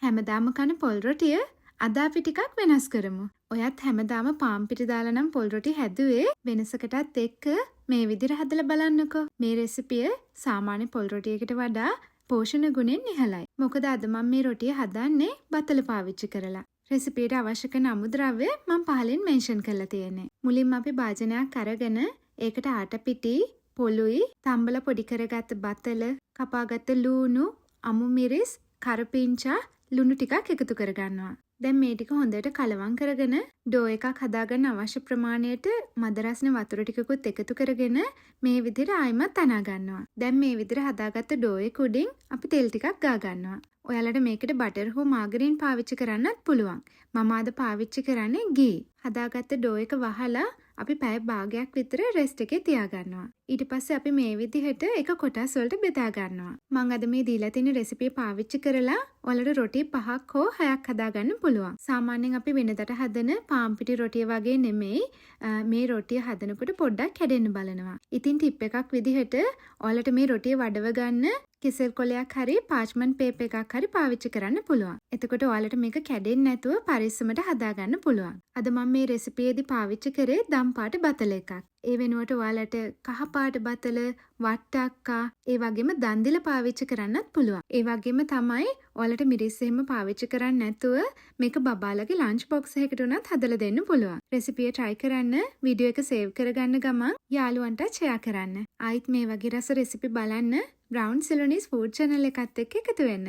හැමදාම කන පොල් රොටිය අද අපි ටිකක් වෙනස් කරමු. ඔයත් හැමදාම පාන් පිටි දාලා නම් පොල් රොටි හැදුවේ. වෙනසකටත් එක්ක මේ විදිහට හදලා බලන්නකෝ. මේ රෙසිපිය සාමාන්‍ය පොල් රොටියකට වඩා පෝෂණ ගුණෙන් ඉහළයි. මොකද අද මම මේ රොටිය හදන්නේ බතල පාවිච්චි කරලා. රෙසිපියට අවශ්‍ය කරන අමුද්‍රව්‍ය මම පහලින් මෙන්ෂන් කරලා තියෙන්නේ. මුලින්ම අපි භාජනයක් අරගෙන ඒකට ආට පිටි, පොළුයි, තම්බලා පොඩි කරගත්ත බතල, කපාගත්ත ලූණු, අමු මිරිස්, කරපිංචා, ලුණු ටිකක් එකතු කරගන්නවා. දැන් මේ ටික හොඳට කලවම් කරගෙන ඩෝ එකක් හදාගන්න අවශ්‍ය ප්‍රමාණයට මද රස්නේ වතුර ටිකකුත් එකතු කරගෙන මේ විදිහට ආයිමත් තනා ගන්නවා. දැන් මේ විදිහට හදාගත්ත ඩෝ එක උඩින් අපි තෙල් ටිකක් ගා ගන්නවා. ඔයාලට මේකට බටර් හෝ මාගරින් පාවිච්චි කරන්නත් පුළුවන්. මම අද පාවිච්චි කරන්නේ ගී. හදාගත්ත ඩෝ එක වහලා අපි පැය භාගයක් විතර රෙස්ට් එකේ තියාගන්නවා. ඊට පස්සේ අපි මේ විදිහට එක කොටස් වලට බෙදා ගන්නවා. මම අද මේ දීලා තියෙන රෙසිපිය පාවිච්චි කරලා ඔයාලට රොටි 5ක් හෝ 6ක් හදාගන්න පුළුවන්. සාමාන්‍යයෙන් අපි වෙනදට හදන පාන් පිටි රොටිය වගේ නෙමෙයි මේ රොටිය හදනකොට පොඩ්ඩක් කැඩෙන්න බලනවා. ඉතින් ටිප් එකක් විදිහට ඔයාලට මේ රොටිය වඩව ගන්න කෙසෙල් කොලයක් හරි පාච්මන්ට් පේපර් එකක් හරි පාවිච්චි කරන්න පුළුවන්. එතකොට ඔයාලට මේක කැඩෙන්නේ නැතුව පරිස්සමට හදාගන්න පුළුවන්. අද මම මේ රෙසිපියේදී පාවිච්චි කරේ දම් පාට බතල එකක්. ඒ වෙනුවට ඔයාලට කහ පාට බතල, වට්ටක්කා, ඒ වගේම දන්දිල පාවිච්චි කරන්නත් පුළුවන්. ඒ වගේම තමයි ඔයාලට මිරිස් එහෙම පාවිච්චි කරන්නේ නැතුව මේක බබාලගේ ලන්ච් බොක්ස් එකකට උනත් හදලා දෙන්න පුළුවන්. රෙසිපිය try කරන්න, වීඩියෝ එක සේව් කරගන්න ගමන් යාළුවන්ට share කරන්න. ආයිත් මේ වගේ රස රෙසිපි බලන්න බ්‍රවුන් සිලොනිස් ෆුඩ් channel එකත් එක්ක එකතු වෙන්න.